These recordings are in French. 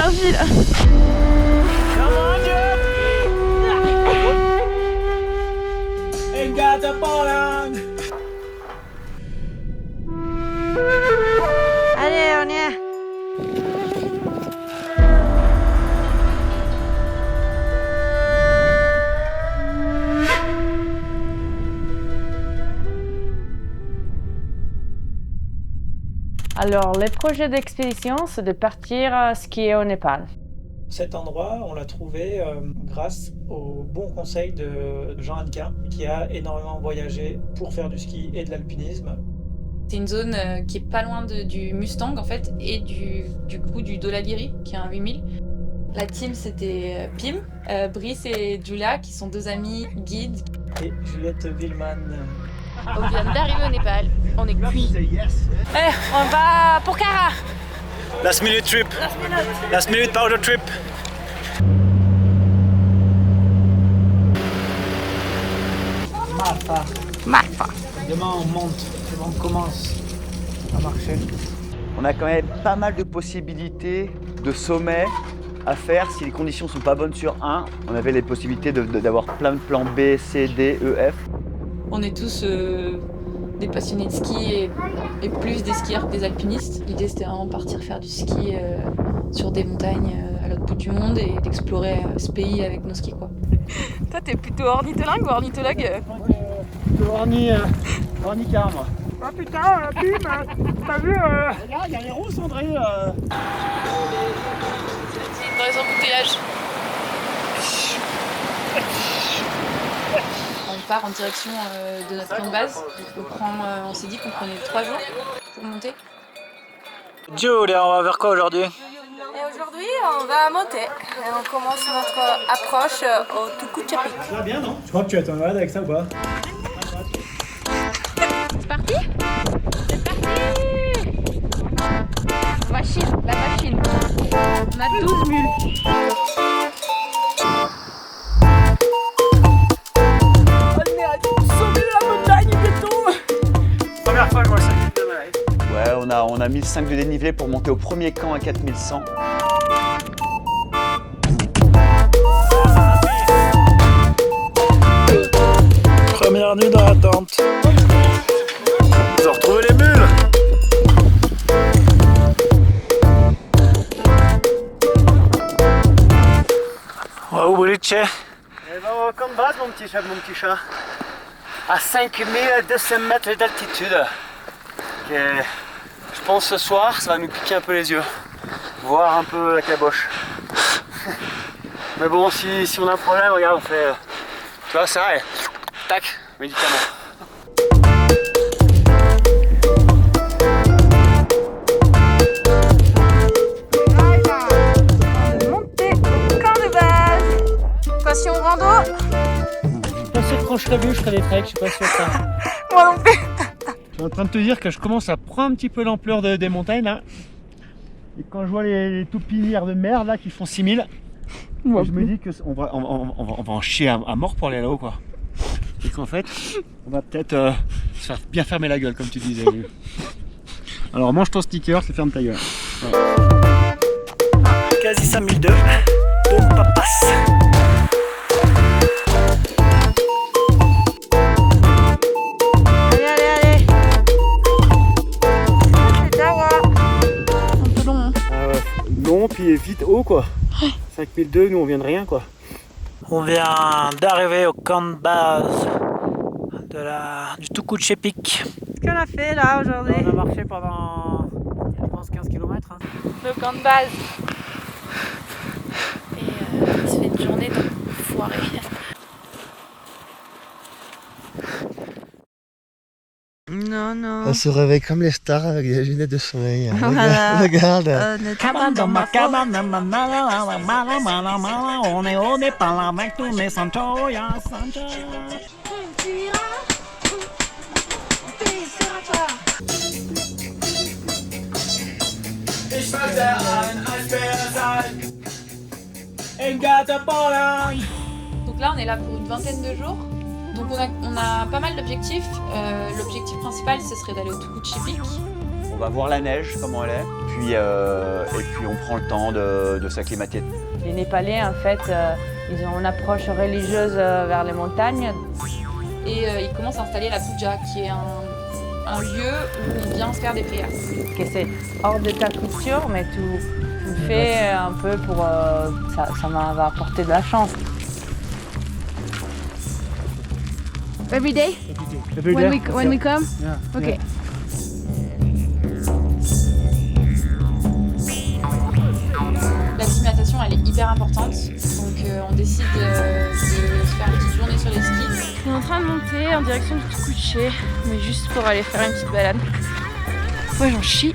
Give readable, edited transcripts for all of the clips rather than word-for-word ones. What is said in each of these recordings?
l'énergie là. Allez, on y est. Alors, le projet d'expédition, c'est de partir skier au Népal. Cet endroit, on l'a trouvé grâce au bon conseil de Jean Hannequin, qui a énormément voyagé pour faire du ski et de l'alpinisme. C'est une zone qui est pas loin du Mustang en fait, et du coup du Dholagiri, qui est un 8000. La team, c'était Pim, Brice et Julia, qui sont deux amis guides. Et Juliette Villeman. On vient d'arriver au Népal, on est cuit. On va pour Kara. Last minute trip. Last minute powder trip. Marfa. Demain on monte, demain on commence à marcher. On a quand même pas mal de possibilités de sommets à faire si les conditions sont pas bonnes sur un. On avait les possibilités d'avoir plein de plans B, C, D, E, F. On est tous des passionnés de ski et plus des skieurs que des alpinistes. L'idée c'était vraiment de partir faire du ski sur des montagnes à l'autre bout du monde et d'explorer ce pays avec nos skis quoi. Toi, t'es plutôt ornithologue ou ornithologue? Plutôt ornicard moi. Ah putain, Pim, t'as vu Regarde, il y a les roses André. Dans les embouteillages. On part en direction de notre camp de base. On s'est dit qu'on prenait 3 jours pour monter. Julia, on va vers quoi aujourd'hui? Et aujourd'hui, on va monter. Et on commence notre approche au Tuku Chapik. Ça va bien non? Je crois que tu vas être malade avec ça ou pas? C'est parti? C'est parti! Machine, la machine. On a 12 mules. Première fois que je vois ça. Ouais. Ouais, on a 1005 de dénivelé pour monter au premier camp à 4100. Première nuit dans la tente. Ils ont retrouvé les mules. On va où, Boliche? Eh ben, on va comme base, mon petit chat. À 5200 mètres d'altitude. Je pense ce soir, ça va nous piquer un peu les yeux. Voir un peu la caboche. Mais bon, si on a un problème, regarde, on fait... Tu vois, ça, et... tac, médicament. Monter au camp de base. Attention rando. Pas sûr que quand je serai vieux, je ferai des treks, je suis pas sûr de ça. Moi non plus. Je suis en train de te dire que je commence à prendre un petit peu l'ampleur des montagnes là. Et quand je vois les tout pinières de merde là qui font 6000, je me dis qu'on va en chier à mort pour aller là-haut quoi. Et qu'en fait, on va peut-être se faire bien fermer la gueule comme tu disais. Alors mange ton sticker, c'est ferme ta gueule. Voilà. Quasi 5002. Bon papas. Allez. C'est Dawa. Un peu long. Hein. Long puis vite haut quoi. 5002, nous on vient de rien quoi. On vient d'arriver au camp de base du Tuku Chapik. Qu'est-ce qu'on a fait là aujourd'hui? On a marché pendant, je pense, 15 km. Hein. Le camp de base. Et il se fait une journée de foirée. Non. On se réveille comme les stars avec des lunettes de soleil. Voilà. Regarde. Cabane dans ma cabane, on est au Népal avec tous mes Sanchoya. Tu iras. Tu seras pas. Donc là, on est là pour une vingtaine de jours. Donc on a pas mal d'objectifs. L'objectif principal, ce serait d'aller au Tuku Chapik. va voir la neige, comment elle est, et puis on prend le temps de s'acclimater. Les Népalais, en fait, ils ont une approche religieuse vers les montagnes. Et ils commencent à installer la puja, qui est un lieu où on vient se faire des prières. Que c'est hors de ta culture, mais tu le fais un peu pour... ça va apporter de la chance. Every day? When we come? Yeah. Okay. L'acclimatation, elle est hyper importante. Donc on décide de se faire une petite journée sur les skis. On est en train de monter en direction du Tukuche, mais juste pour aller faire une petite balade. Ouais, j'en chie.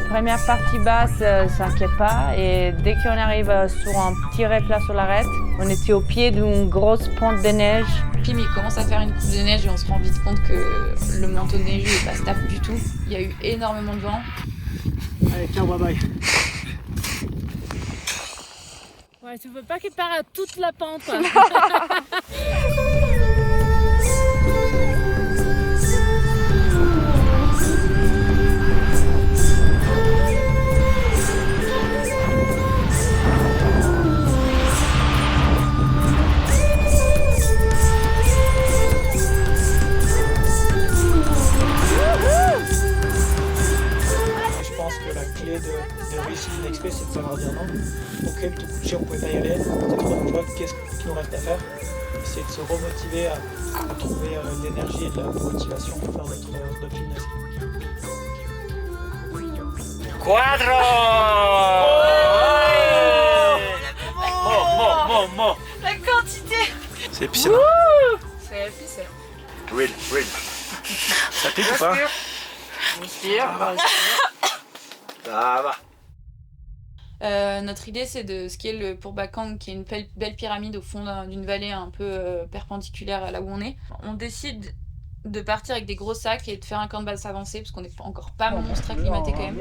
Première partie basse, s'inquiète pas. Et dès qu'on arrive sur un petit replat sur l'arête, on était au pied d'une grosse pente de neige. Puis il commence à faire une coupe de neige et on se rend vite compte que le manteau neigeux n'est pas stable du tout. Il y a eu énormément de vent. Allez, ciao, bye bye. Ouais, tu veux pas qu'il part à toute la pente. de réussir une expé, c'est de savoir dire non. Ok, le Tukuche, on ne pouvait pas y aller, c'est trop dangereux, qu'est-ce qu'il nous reste à faire? C'est de se remotiver à trouver de l'énergie et de la motivation pour faire d'autres gymnastiques. Quadro! Mo. La quantité! C'est épicé. C'est épicé. Real. Ça pique ou pas? Ça va. Notre idée, c'est de skier le Purbagang, qui est une belle pyramide au fond d'une vallée un peu perpendiculaire à là où on est. On décide de partir avec des gros sacs et de faire un camp de base avancé, parce qu'on n'est encore pas monstre acclimaté quand même.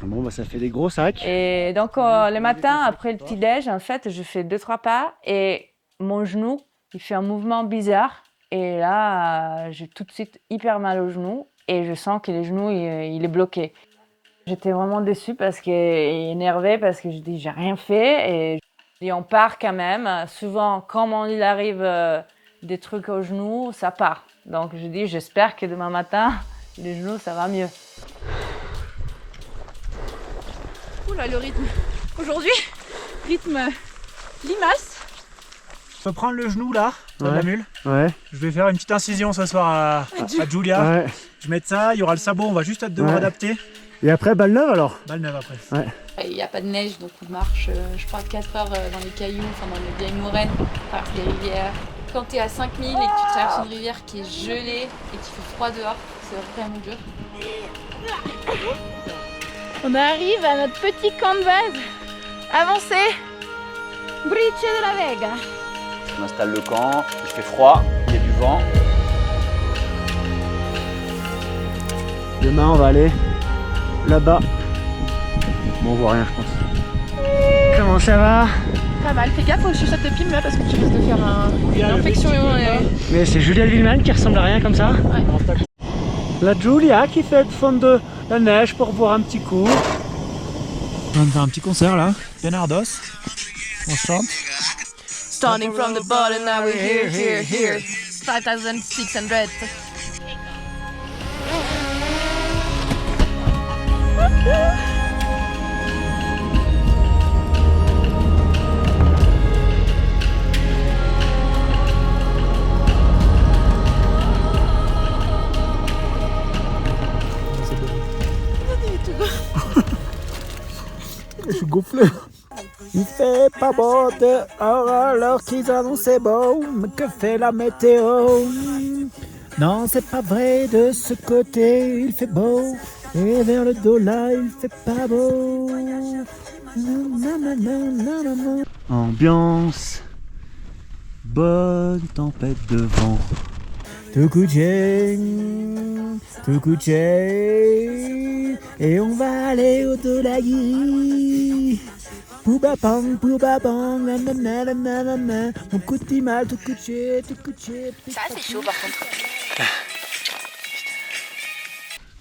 Bon, bah ça fait des gros sacs. Et donc, le matin, après le petit-déj, en fait, je fais 2-3 pas et mon genou, il fait un mouvement bizarre. Et là, j'ai tout de suite hyper mal au genou et je sens que le genou, il est bloqué. J'étais vraiment déçue et énervée parce que je dis j'ai rien fait et on part quand même. Souvent, quand il arrive des trucs au genou, ça part. Donc je dis j'espère que demain matin, le genou, ça va mieux. Oula, le rythme. Aujourd'hui, rythme limace. Je peux prendre le genou là, de la mule. Ouais. Je vais faire une petite incision ce soir à Julia. Ouais. Je vais mettre ça, il y aura le sabot, on va juste devoir adapter. Et après, balle neuve alors? Balle neuve après. Ouais. Il n'y a pas de neige, donc on marche, je crois, 4 heures dans les cailloux, enfin dans les vieilles moraines, par les rivières. Quand tu es à 5000 et que tu traverses une rivière qui est gelée et qu'il fait froid dehors, c'est vraiment dur. On arrive à notre petit camp de base avancé. Brice de la Vega. On installe le camp, il fait froid, il y a du vent. Demain, on va aller là-bas. Bon, on voit rien, je pense. Comment ça va? Pas mal, fais gaffe aux chaussettes de film là parce que tu risques de faire une infection. Mais c'est Julia Villeman qui ressemble à rien comme ça? Ouais. La Julia qui fait fondre de la neige pour boire un petit coup. On va faire un petit concert là, Bernardos. On chante. Starting from the bottom, now we're here. 5,600. Je suis gonflé. Il fait pas beau dehors alors qu'ils annonçaient beau. Mais que fait la météo? Non, c'est pas vrai, de ce côté il fait beau. Et vers le dos là il fait pas beau. Ambiance, bonne tempête de vent. Tukuche, et on va aller au Dolagui. Poubabang, nanana, mon coup de mal, Tukuche. Ça, c'est chaud par contre.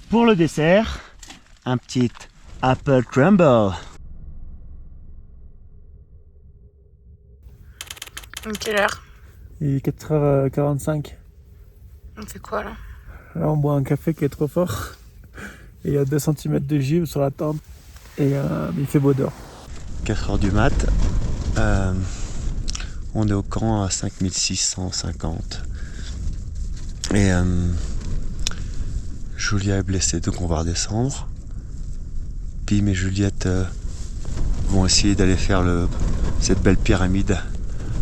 Pour le dessert, un petit apple crumble. Quelle heure? Il est 4h45. On fait quoi là? Là, on boit un café qui est trop fort. Et il y a 2 cm de givre sur la tente. Et il fait beau dehors. 4h du mat. On est au camp à 5650. Et Julia est blessée, donc on va redescendre. Pim et Juliette vont essayer d'aller faire cette belle pyramide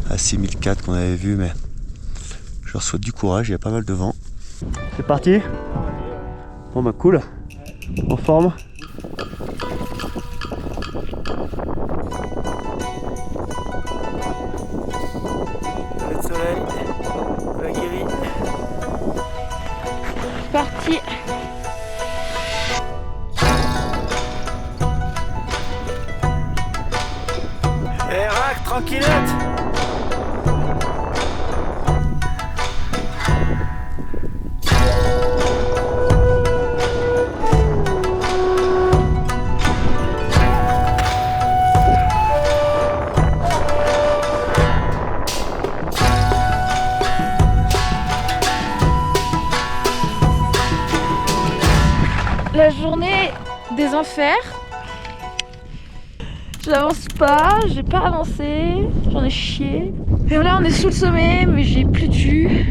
à 6004 qu'on avait vue, mais je leur souhaite du courage, il y a pas mal de vent. C'est parti? Bon bah cool. En forme. Le soleil, la guérie. Parti. Eh Rack, tranquillette. La journée des enfers. J'avance pas, j'ai pas avancé, j'en ai chié. Et là on est sous le sommet, mais j'ai plus de vue.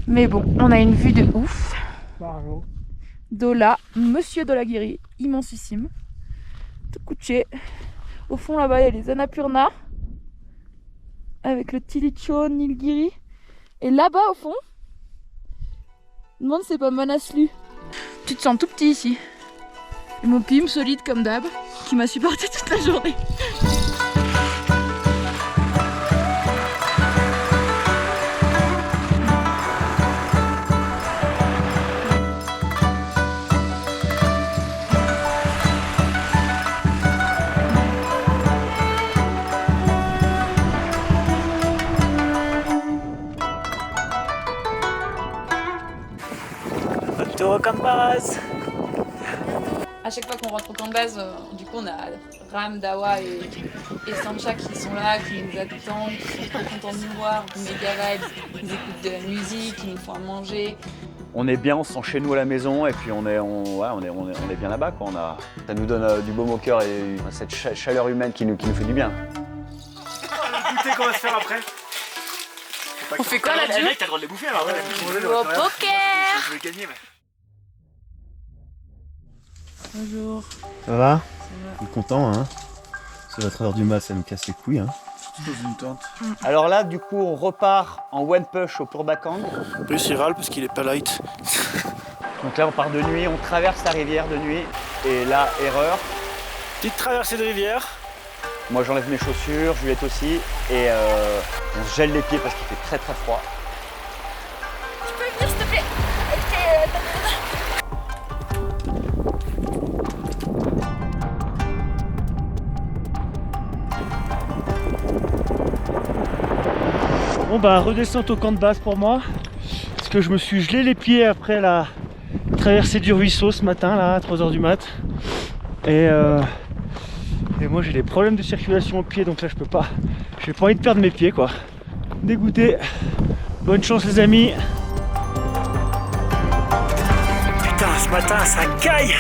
Mais bon, on a une vue de ouf. Dola, Monsieur Dolaguiri, immensissime. Tout couché. Au fond là-bas il y a les Annapurna. Avec le Tilicho, Nilgiri. Et là-bas au fond, je me demande si c'est pas Manaslu. Tu te sens tout petit ici. Et mon Pim, solide comme d'hab, qui m'a supporté toute la journée. Retour au camp de base. À chaque fois qu'on rentre au camp de base, du coup on a Ram, Dawa et Sancha qui sont là, qui nous attendent, qui sont trop contents de nous voir, méga vibes, ils écoutent de la musique, ils nous font à manger. On est bien, on se sent chez nous à la maison et puis on est bien là-bas, quoi. Ça nous donne du baume au cœur et cette chaleur humaine qui nous fait du bien. Écoutez qu'on va se faire après. On fait quoi là-dessus? Mec, t'as le droit de les bouffer alors. Au poker. Je vais gagner, mais. Bonjour. Ça va? Je suis content, hein? C'est 4h du mat, ça me casse les couilles, hein? Dans une tente. Alors là, du coup, on repart en one push au Purbakang. En plus, il râle parce qu'il est pas light. Donc là, on part de nuit, on traverse la rivière de nuit. Et là, erreur. Petite traversée de rivière. Moi, j'enlève mes chaussures, Juliette aussi. Et on se gèle les pieds parce qu'il fait très très froid. Tu peux venir s'il te plaît? Bon bah redescente au camp de base pour moi. Parce que je me suis gelé les pieds après la traversée du ruisseau ce matin là à 3h du mat. Et moi j'ai des problèmes de circulation aux pieds, donc là je peux pas. J'ai pas envie de perdre mes pieds quoi. Dégoûté. Bonne chance les amis. Putain, ce matin, ça caille.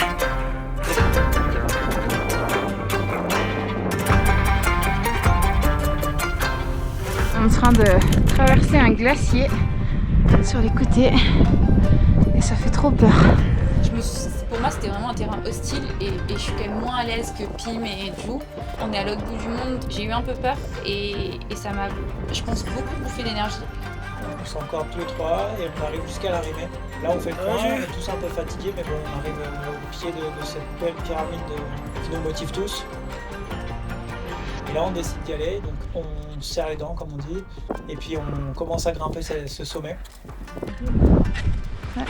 On est en train de traverser un glacier sur les côtés et ça fait trop peur. Pour moi c'était vraiment un terrain hostile et je suis quand même moins à l'aise que Pim et Ju. On est à l'autre bout du monde, j'ai eu un peu peur et ça m'a, je pense, beaucoup bouffé d'énergie. On sont encore 2-3 et on arrive jusqu'à l'arrivée. Là on fait le point, on est tous un peu fatigués mais bon on arrive au pied de cette belle pyramide qui nous motive tous. Et là on décide d'y aller, donc on serre les dents comme on dit, et puis on commence à grimper ce sommet. Ouais.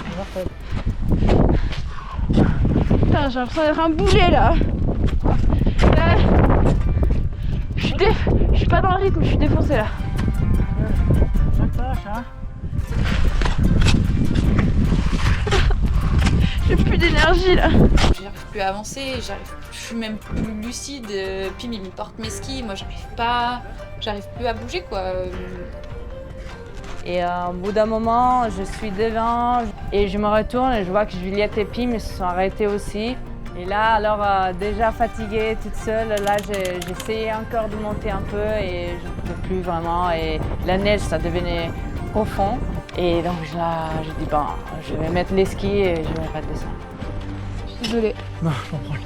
Putain, j'ai l'impression d'être un boulet là. Je suis pas dans le rythme, je suis défoncée là. d'énergie là. J'arrive plus à avancer, je suis même plus lucide. Pim il me porte mes skis, moi j'arrive plus à bouger quoi. Et au bout d'un moment, je suis devant et je me retourne et je vois que Juliette et Pim se sont arrêtés aussi. Et là, alors déjà fatiguée, toute seule, là j'essayais encore de monter un peu et je ne pouvais plus vraiment. Et la neige, ça devenait profond. Et donc là, j'ai dit, bon, je vais mettre les skis et je vais pas descendre. Je suis désolée. Non, je m'en branle.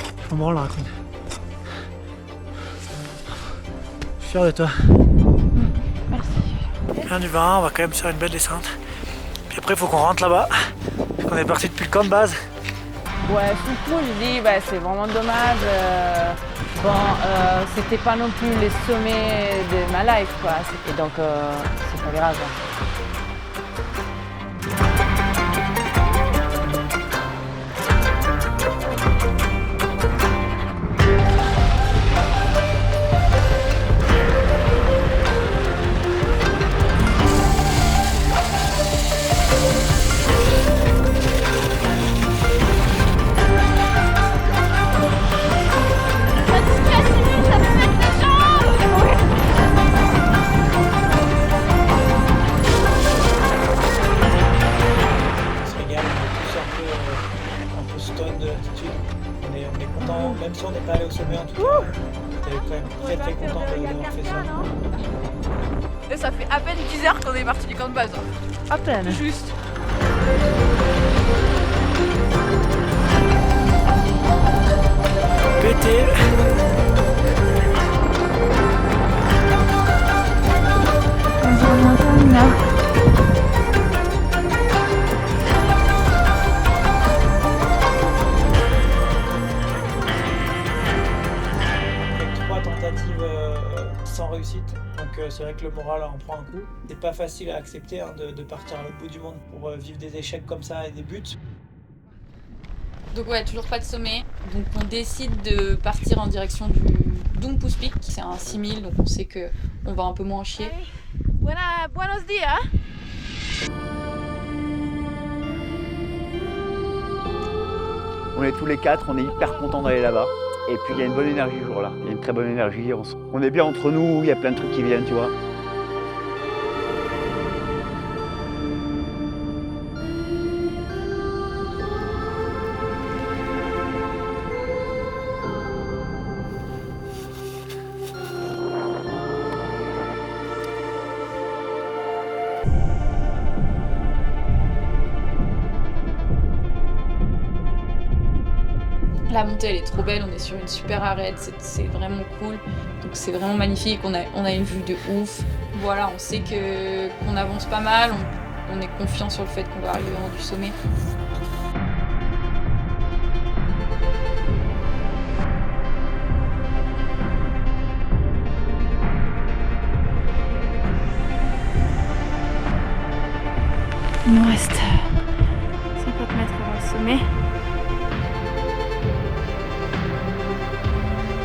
Je m'en branle, raconte. Je suis fier de toi. Merci. Bien du vin, on va quand même faire une belle descente. Puis après, il faut qu'on rentre là-bas. On est parti depuis le camp de base. Ouais, surtout, je dis, c'est vraiment dommage. C'était pas non plus les sommets de ma life, quoi. Et donc, c'est pas grave. Même si on n'est pas allé au sommet en tout cas, on était quand même très content d'avoir fait ça. Et ça fait à peine 10 heures qu'on est parti du camp de base. À peine. Juste. Pété. Sans réussite, donc c'est vrai que le moral en prend un coup. C'est pas facile à accepter de partir à l'autre bout du monde pour vivre des échecs comme ça et des buts. Donc ouais, toujours pas de sommet. Donc on décide de partir en direction du Dumpus Peak. C'est un 6000, donc on sait que on va un peu moins chier. Buenos días. On est tous les quatre, on est hyper contents d'aller là-bas. Et puis il y a une bonne énergie ce jour-là, il y a une très bonne énergie, on est bien entre nous, il y a plein de trucs qui viennent, tu vois. La montée elle est trop belle, on est sur une super arête, c'est vraiment cool. Donc c'est vraiment magnifique, on a une vue de ouf. Voilà, on sait qu'on avance pas mal, on est confiant sur le fait qu'on va arriver en haut du sommet. Il nous reste 50 mètres avant le sommet.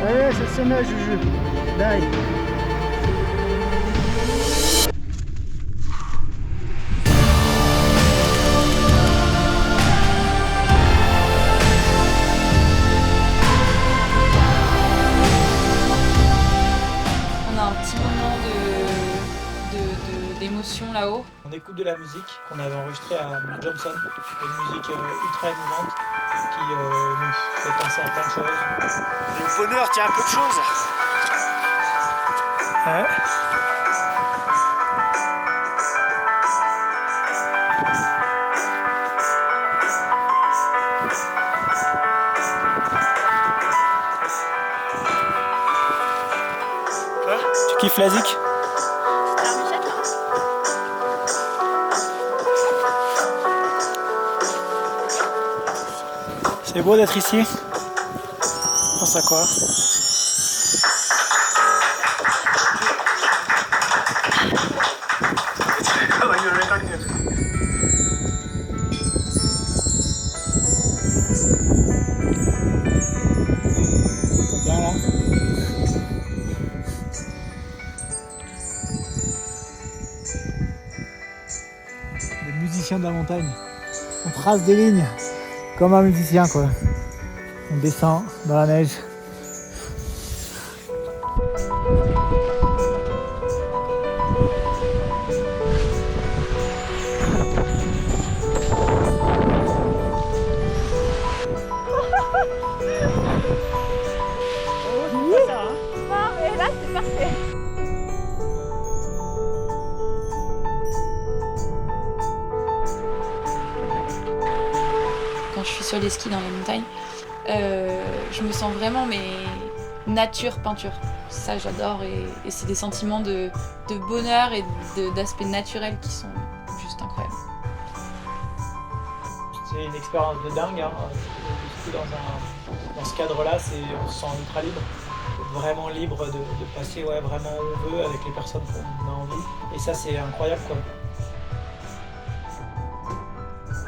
Allez, c'est le sommet, Juju. Bye. On a un petit moment d'émotion là-haut. On écoute de la musique qu'on avait enregistrée à Johnson, une musique ultra émouvante qui nous fait penser à plein de choses. Le bonheur tient un peu de choses. Ouais. Tu kiffes la zik? C'est beau d'être ici. Pense à quoi? Bien là. Les musiciens de la montagne. On trace des lignes comme un musicien quoi. On descend dans la neige. Et là, c'est parfait. Quand je suis sur les skis dans les montagnes, je me sens vraiment nature, peinture. Ça j'adore et c'est des sentiments de bonheur et d'aspect naturel qui sont juste incroyables. C'est une expérience de dingue. Hein. Du coup, dans ce cadre-là, on se sent ultra libre. Vraiment libre de passer vraiment où on veut avec les personnes qu'on a envie. Et ça, c'est incroyable quoi.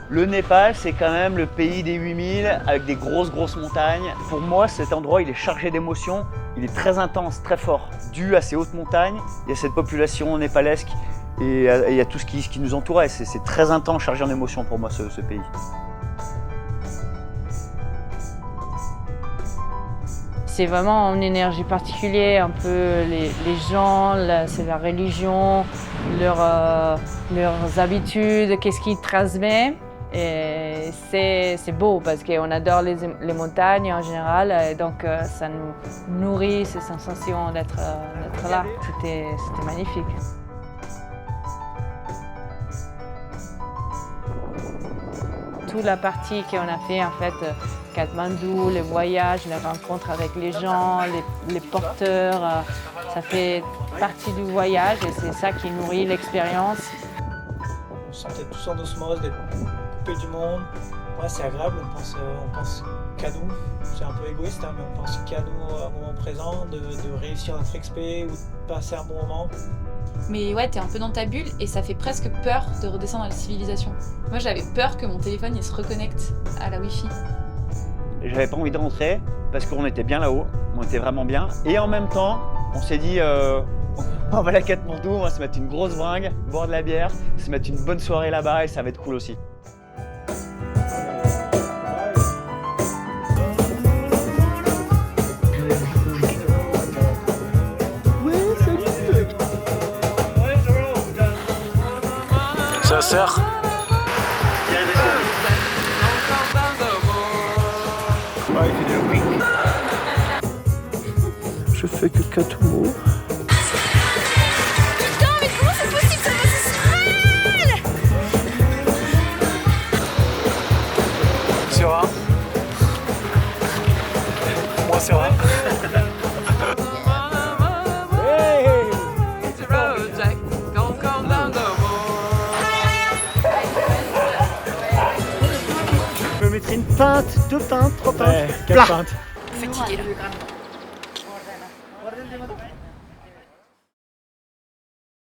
Le Népal, c'est quand même le pays des 8000 avec des grosses montagnes. Pour moi, cet endroit, il est chargé d'émotions. Il est très intense, très fort. Dû à ces hautes montagnes, il y a cette population népalesque et il y a tout ce qui nous entourait. C'est très intense, chargé en émotions pour moi, ce pays. C'est vraiment une énergie particulière, un peu les gens, c'est la religion, leurs habitudes, qu'est-ce qu'ils transmettent. Et c'est beau parce qu'on adore les montagnes en général, et donc ça nous nourrit ces sensations d'être là. C'était magnifique. Toute la partie qu'on a fait en fait, Katmandou, les voyages, les rencontres avec les gens, les porteurs, ça fait partie du voyage et c'est ça qui nourrit l'expérience. On se sentait tous en osmose, d'être coupés du monde. Ouais, c'est agréable, on pense qu'à nous. C'est un peu égoïste, hein, mais on pense qu'à nous au moment présent, de réussir notre expé ou de passer un bon moment. Mais ouais, t'es un peu dans ta bulle et ça fait presque peur de redescendre dans la civilisation. Moi, j'avais peur que mon téléphone il se reconnecte à la Wi-Fi. J'avais pas envie de rentrer parce qu'on était bien là-haut, on était vraiment bien. Et en même temps, on s'est dit, on va à la Katmandou, on va se mettre une grosse bringue, boire de la bière, se mettre une bonne soirée là-bas et ça va être cool aussi. Ça sert. Je fais que 4 mots. Putain, mais comment c'est possible? Ça va se mal. C'est vrai. Moi, c'est vrai. Je me mettrai une pinte, 2 pintes, 3 pintes, Ouais, 4 plat. pintes. Fatigué là.